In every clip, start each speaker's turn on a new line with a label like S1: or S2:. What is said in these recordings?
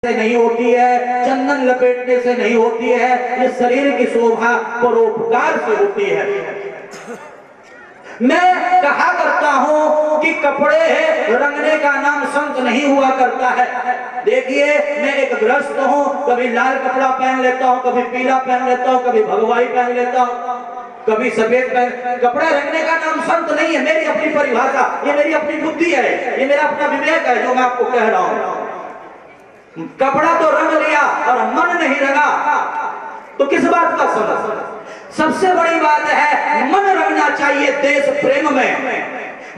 S1: से नहीं होती है, चंदन लपेटने से नहीं होती है, ये शरीर की शोभा परोपकार से होती है। मैं कहा करता हूं कि कपड़े रंगने का नाम संत नहीं हुआ करता है। देखिए, मैं एक गृहस्थ हूं, कभी लाल कपड़ा पहन लेता हूं, कभी पीला पहन लेता हूं, कभी भगवाई पहन लेता हूं, कभी सफेद पहन। कपड़ा रंगने का नाम संत नहीं है, मेरी अपनी परिभाषा, ये मेरी अपनी बुद्धि है, ये मेरा अपना विवेक है जो मैं आपको कह रहा हूं। कपड़ा तो रंग लिया और मन नहीं रंगा तो किस बात का संत? सबसे बड़ी बात है मन रंगना चाहिए देश प्रेम में,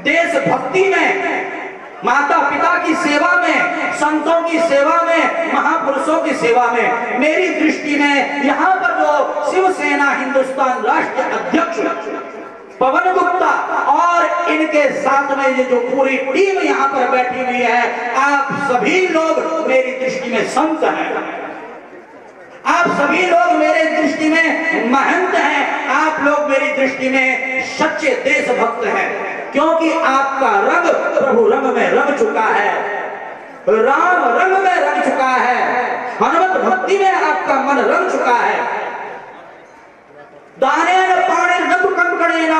S1: देश भक्ति में, माता पिता की सेवा में, संतों की सेवा में, महापुरुषों की सेवा में। मेरी दृष्टि में यहाँ पर जो शिवसेना हिंदुस्तान राष्ट्र अध्यक्ष पवन गुप्ता और इनके साथ में ये जो पूरी टीम यहाँ पर बैठी हुई है, आप सभी लोग मेरी दृष्टि में संत हैं, आप सभी लोग मेरे दृष्टि में महंत हैं, आप लोग मेरी दृष्टि में सच्चे देशभक्त हैं, क्योंकि आपका रंग प्रभु रंग में रंग चुका है, राम रंग में रंग चुका है, हनुमत भक्ति में आपका मन रंग चुका है। दानेन पाणिर्न तु कंकणेन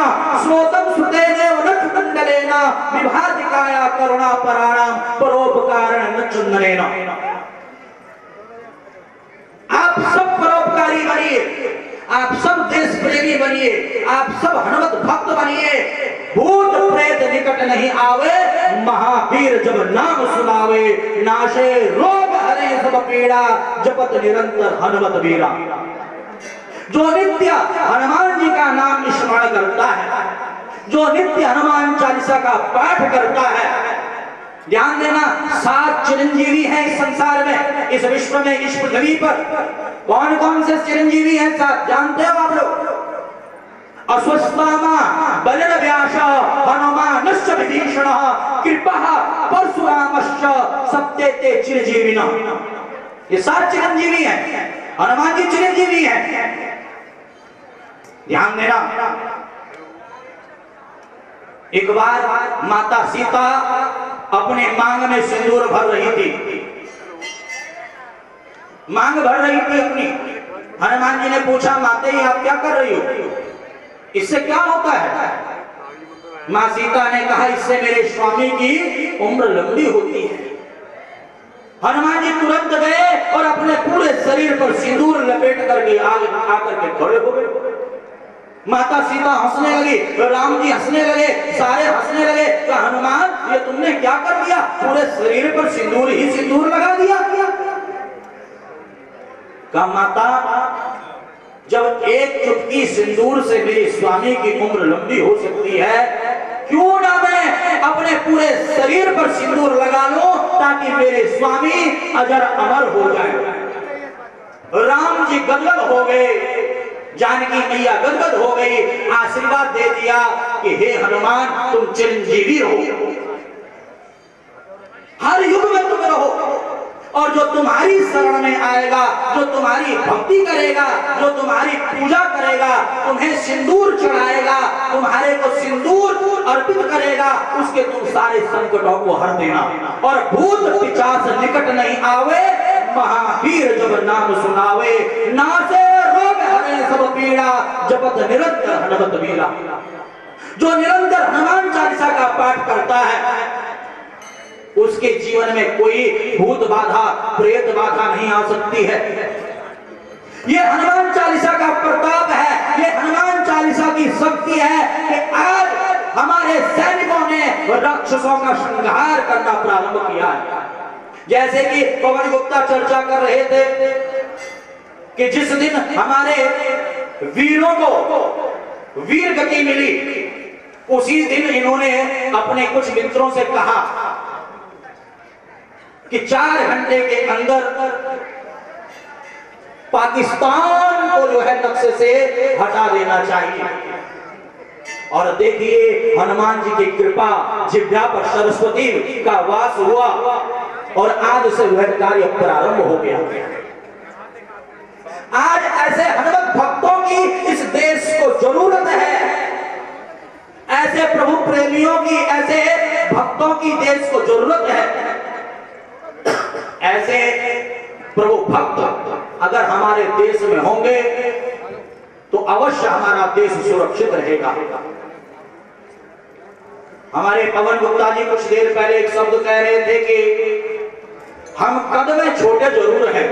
S1: स्रोतं सुतेनेव न कुंडलेन विभातिकाया करुणापराणां परोपकारेण न चंदनेन। आप सब परोपकारी बनिए, आप सब देश प्रेमी बनिए, आप सब हनुमत भक्त बनिए। भूत प्रेत निकट नहीं आवे, महावीर जब नाम सुनावे, नाशे रोग हरे सब पीड़ा, जपत निरंतर हनुमत वीरा। जो नित्य हनुमान जी का नाम स्मरण करता है, जो नित्य हनुमान चालीसा का पाठ करता है, ध्यान देना, 7 चिरंजीवी हैं इस संसार में, इस विश्व में, इस पृथ्वी पर। कौन कौन से चिरंजीवी हैं साथ जानते हो आप लोग? अश्वत्थामा, बलव्यास, हनुमानश्च विभीषणः, कृपः परशुरामश्च सप्तेते चिरंजीविनः। ये 7 चिरंजीवी हैं, हनुमान जी चिरंजीवी हैं। ध्यान देना, एक बार माता सीता अपने मांग में सिंदूर भर रही थी, मांग भर रही थी अपनी। हनुमान जी ने पूछा, माते आप क्या कर रही हो, इससे क्या होता है? मां सीता ने कहा, इससे मेरे स्वामी की उम्र लंबी होती है। हनुमान जी तुरंत गए और अपने पूरे शरीर पर सिंदूर लपेट करके आकर के खड़े हो गए। माता सीता हंसने लगी, राम जी हंसने लगे, सारे हंसने लगे। तो हनुमान, ये तुमने क्या कर दिया, पूरे शरीर पर सिंदूर ही सिंदूर लगा दिया। कहा, माता, जब एक चुटकी सिंदूर से मेरे स्वामी की उम्र लंबी हो सकती है, क्यों ना मैं अपने पूरे शरीर पर सिंदूर लगा लूं, ताकि मेरे स्वामी अजर अमर हो जाए। राम जी गदगद हो गए, जानकी मैया गदगद हो गई, आशीर्वाद दे दिया कि हे हनुमान, तुम चिरंजीवी रहो, हर युग में तुम रहो, और जो तुम्हारी शरण में आएगा, जो तुम्हारी भक्ति करेगा, जो तुम्हारी पूजा करेगा, तुम्हें सिंदूर चढ़ाएगा, तुम्हारे को सिंदूर अर्पित करेगा, उसके तुम सारे संकटों को हर देना, और भूत पिशाच निकट नहीं आवे, महावीर जब नाम सुनावे, नासे रोग हरे सब पीड़ा, जपत निरंतर हनुमत वीरा। जो निरंतर हनुमान चालीसा का पाठ करता है, उसके जीवन में कोई भूत बाधा, प्रेत बाधा नहीं आ सकती है। ये हनुमान चालीसा का प्रताप है, ये हनुमान चालीसा की शक्ति है कि आज हमारे सैनिकों ने राक्षसों का संहार करना प्रारंभ किया है। जैसे कि पवन गुप्ता चर्चा कर रहे थे कि जिस दिन हमारे वीरों को वीर गति मिली, उसी दिन इन्होंने अपने कुछ मित्रों से कहा कि 4 घंटे के अंदर पाकिस्तान को जो है नक्शे से हटा देना चाहिए। और देखिए, हनुमान जी की कृपा, जिह्वा पर सरस्वती का वास हुआ और आज से वह कार्य प्रारंभ हो गया। आज ऐसे हनुमत भक्तों की इस देश को जरूरत है, ऐसे प्रभु प्रेमियों की, ऐसे भक्तों की देश को जरूरत है। ऐसे प्रभु भक्त अगर हमारे देश में होंगे तो अवश्य हमारा देश सुरक्षित रहेगा। हमारे पवन गुप्ता जी कुछ देर पहले एक शब्द कह रहे थे कि हम कद में छोटे जरूर हैं,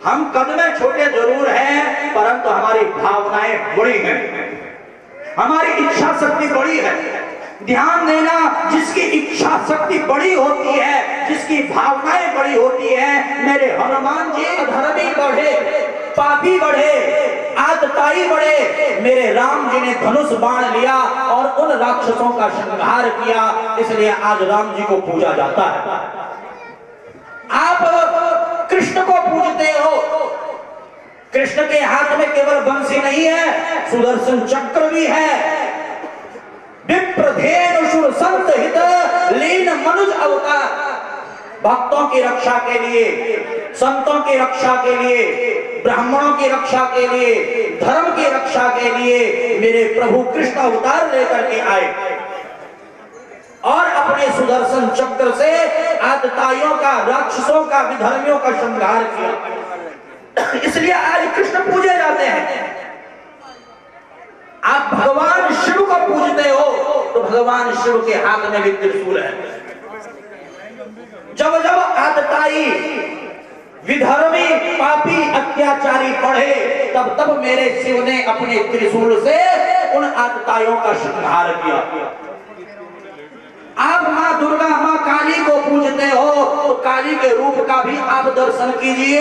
S1: हम कद में छोटे जरूर हैं, परंतु हमारी भावनाएं बड़ी हैं, हमारी इच्छा शक्ति बड़ी है। ध्यान देना, जिसकी इच्छा शक्ति बड़ी होती है, जिसकी भावनाएं बड़ी होती है, मेरे हनुमान जी धर्मी बढ़े, पापी बढ़े, आतताई बढ़े। मेरे राम जी ने धनुष बाण लिया और उन राक्षसों का संहार किया, इसलिए आज राम जी को पूजा जाता है। आप कृष्ण को पूजते हो, कृष्ण के हाथ में केवल बंसी नहीं है, सुदर्शन चक्र भी है। विप्रधेनुषुर संत हित लीन मनुज अवतार, भक्तों की रक्षा के लिए, संतों की रक्षा के लिए, ब्राह्मणों की रक्षा के लिए, धर्म की रक्षा के लिए मेरे प्रभु कृष्ण अवतार लेकर के आए और अपने सुदर्शन चक्र से आतताइयों का, राक्षसों का, विधर्मियों का संहार किया। इसलिए आज कृष्ण पूजे जाते हैं। आप भगवान शिव को पूजते हो तो भगवान शिव के हाथ में भी त्रिशूल है। जब जब आतताई, विधर्मी, पापी, अत्याचारी बढ़े, तब तब मेरे शिव ने अपने त्रिशूल से उन आतताइयों का संहार किया। आप माँ दुर्गा, माँ काली को पूजते हो तो काली के रूप का भी आप दर्शन कीजिए।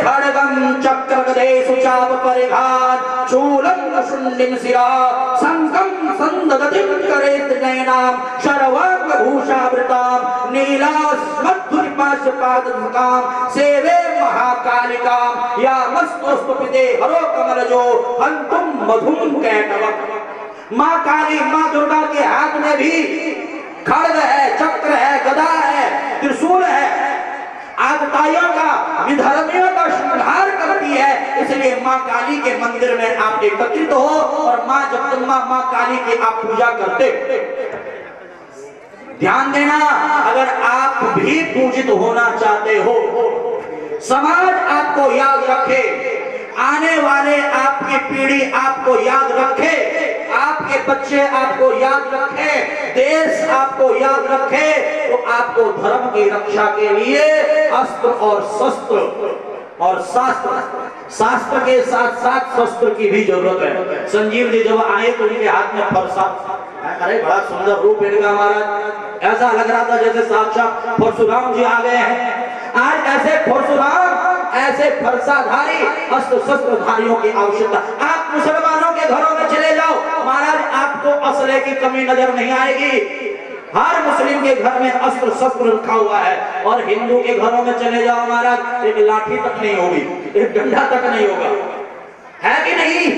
S1: खड्गं चक्र गदेषु चाप परिघात शूलं शुंडिं शिरा शंखं संदधतिं करेत नयनां शर्वांग भूषावृतां नीलास्मद्धुरिपाशपादमुखां सेवे महाकालिकां या मस्तोस्तुपिते हरो कमलजो हंतुं मधुं कैटवम्। माँ काली, माँ दुर्गा के हाथ में भी खड्ग है, चक्र है, गदा है, त्रिशूल है, आतताइयों का, विधर्मियों का संहार करती है। इसलिए माँ काली के मंदिर में आप एकत्रित हो और माँ जगदम्बा, माँ काली की आप पूजा करते। ध्यान देना, अगर आप भी पूजित होना चाहते हो, समाज आपको याद रखे, आने वाले आपकी पीढ़ी आपको याद रखे, आपके बच्चे आपको याद रखे, देश आपको याद रखे, तो आपको धर्म की रक्षा के लिए अस्त्र और शस्त्र और शास्त्र के साथ साथ शस्त्र की भी जरूरत है। संजीव जी जब आए तो उनके हाथ में फरसा, अरे बड़ा सुंदर रूप इनका महाराज, ऐसा लग रहा था जैसे साक्षात परशुराम जी आ गए हैं। आज ऐसे परशुराम, ऐसे फरसाधारी, अस्त्र शस्त्रधारियों की आवश्यकता। आप मुसलमानों के घरों में चले जाओ महाराज, आपको असले की कमी नजर नहीं आएगी। हर मुस्लिम के घर में अस्त्र शस्त्र रखा हुआ है, और हिंदू के घरों में चले जाओ महाराज, एक लाठी तक नहीं होगी, एक डंडा तक नहीं होगा, है कि नहीं?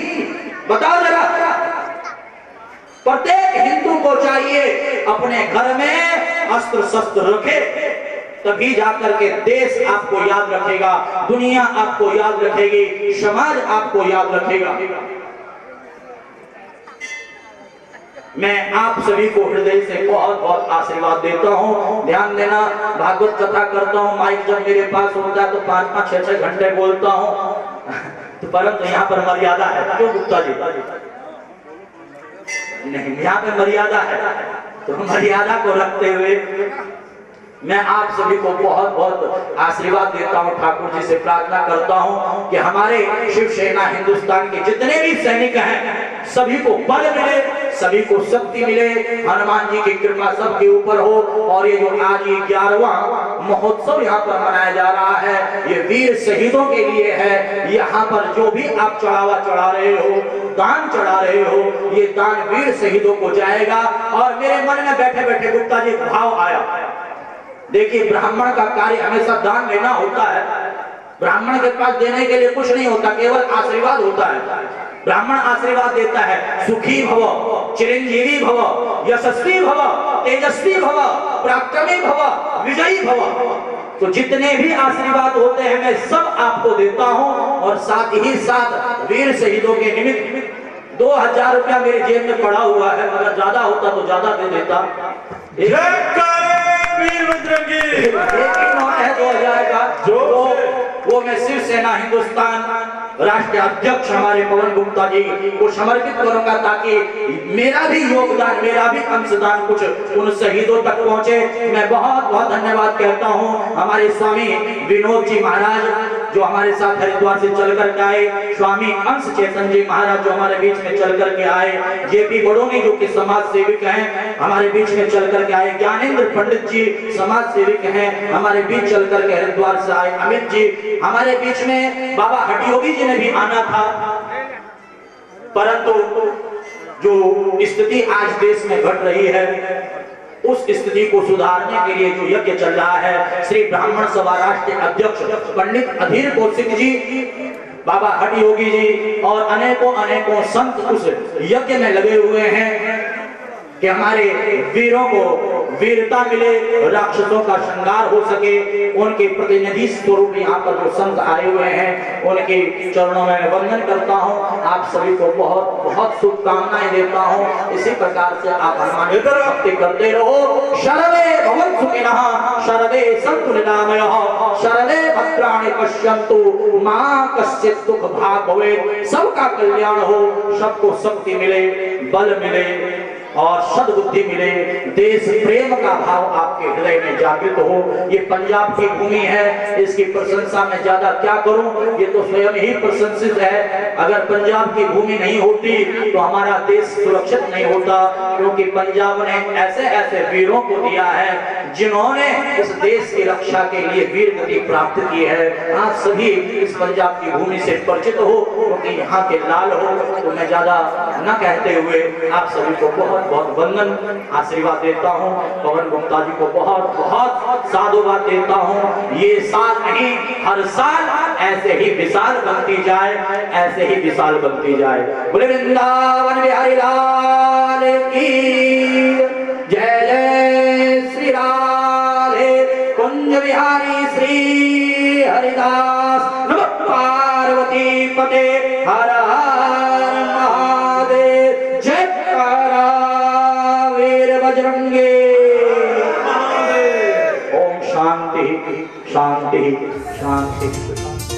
S1: बताओ जरा। प्रत्येक हिंदू को चाहिए अपने घर में अस्त्र शस्त्र रखे, तभी जाकर के देश आपको याद रखेगा, दुनिया आपको याद रखेगी, समाज आपको याद रखेगा। मैं आप सभी को हृदय से बहुत बहुत आशीर्वाद देता हूँ। ध्यान देना, भागवत कथा करता हूँ, माइक जब मेरे पास होता है तो 5-5, 6-6 घंटे बोलता हूँ, तो परंतु यहाँ पर मर्यादा है। क्यों गुप्ता जी? नहीं, यहाँ पे मर्यादा है, तो मर्यादा को रखते हुए मैं आप सभी को बहुत बहुत आशीर्वाद देता हूं। ठाकुर जी से प्रार्थना करता हूं कि हमारे शिवसेना हिंदुस्तान के जितने भी सैनिक हैं, सभी को बल मिले, सभी को शक्ति मिले, हनुमान जी की कृपा सबके ऊपर हो। और ये जो आज 11वां महोत्सव यहाँ पर मनाया जा रहा है, ये वीर शहीदों के लिए है। यहाँ पर जो भी आप चढ़ावा चढ़ा रहे हो, दान चढ़ा रहे हो, ये दान वीर शहीदों को जाएगा। और मेरे मन में बैठे बैठे गुप्ता जी भाव आया, देखिए ब्राह्मण का कार्य हमेशा दान लेना होता है। ब्राह्मण के पास देने के लिए कुछ नहीं होता, केवल आशीर्वाद होता है। ब्राह्मण आशीर्वाद देता है, सुखी भव, चिरंजीवी भव, यशस्वी भव, तेजस्वी भव, पराक्रमी भव, विजयी भव। तो जितने भी आशीर्वाद होते हैं मैं सब आपको देता हूं। और साथ ही साथ वीर शहीदों के निमित्त 2000 रुपया मेरी जेब में पड़ा हुआ है, अगर ज्यादा होता तो ज्यादा दे देता। जो हो जाएगा वो मैं शिवसेना हिंदुस्तान राष्ट्रीय अध्यक्ष हमारे पवन गुप्ता जी को समर्पित करूंगा, ताकि मेरा भी योगदान, मेरा भी अंशदान कुछ उन शहीदों तक पहुंचे। मैं बहुत बहुत धन्यवाद कहता हूं हमारे स्वामी विनोद जी महाराज जो हमारे साथ हरिद्वार से चल कर के आए, स्वामी अंश चेतन जी महाराज जो हमारे बीच में चल कर के आए, जेपी बड़ोनी जो कि समाज सेविक हैं हमारे बीच में चल कर के आए, ज्ञानेंद्र पंडित जी समाज सेविक हैं हमारे बीच चल कर के हरिद्वार से आए, अमित जी हमारे बीच में, बाबा हठयोगी जी ने भी आना था, परंतु जो स्थिति आज देश में घट रही है उस स्थिति को सुधारने के लिए जो यज्ञ चल रहा है, श्री ब्राह्मण सभा राष्ट्रीय अध्यक्ष पंडित अधीर कौशिक जी, बाबा हठयोगी जी और अनेकों अनेकों संत उस यज्ञ में लगे हुए हैं कि हमारे वीरों को वीरता मिले, राक्षसों का संहार हो सके। उनके प्रतिनिधि स्वरूप यहाँ पर जो संत आए हुए हैं उनके चरणों में मैं वंदन करता हूँ। आप सभी को बहुत बहुत शुभकामनाएं देता हूँ। इसी प्रकार से आप हनुमान भक्ति करते रहो। शरदे भवन्तु सुखिनः, शरदे सन्तु निरामयः, शरदे भद्राणि पश्यन्तु मा कश्चित् दुःख भाग् भवेत्। सबका कल्याण हो, सबको शक्ति मिले, बल मिले और सद्बुद्धि मिले, देश प्रेम का भाव आपके हृदय में जागृत हो। ये पंजाब की भूमि है, इसकी प्रशंसा में ज्यादा क्या करूं, ये तो स्वयं ही प्रशंसित है। अगर पंजाब की भूमि नहीं होती तो हमारा देश सुरक्षित नहीं होता, क्योंकि पंजाब ने ऐसे ऐसे वीरों को दिया है जिन्होंने इस देश की रक्षा के लिए वीर गति प्राप्त की है। आप सभी इस पंजाब की भूमि से परिचित हो, क्योंकि यहाँ के लाल हो। तो मैं ज्यादा न कहते हुए आप सभी को बहुत बहुत वंदन आशीर्वाद देता हूँ। पवन गुप्ता जी को बहुत बहुत साधुवाद देता हूँ। ये साल नहीं, हर साल ऐसे ही विशाल बनती जाए, ऐसे ही विशाल बनती जाए। बोले वृंदावन बिहारी लाल की जय, जय श्री राधे कुंज बिहारी श्री हरिदास। नमः पार्वती पते हर हर महादेव। जय बजरंगे। ओम शांति शांति शांति।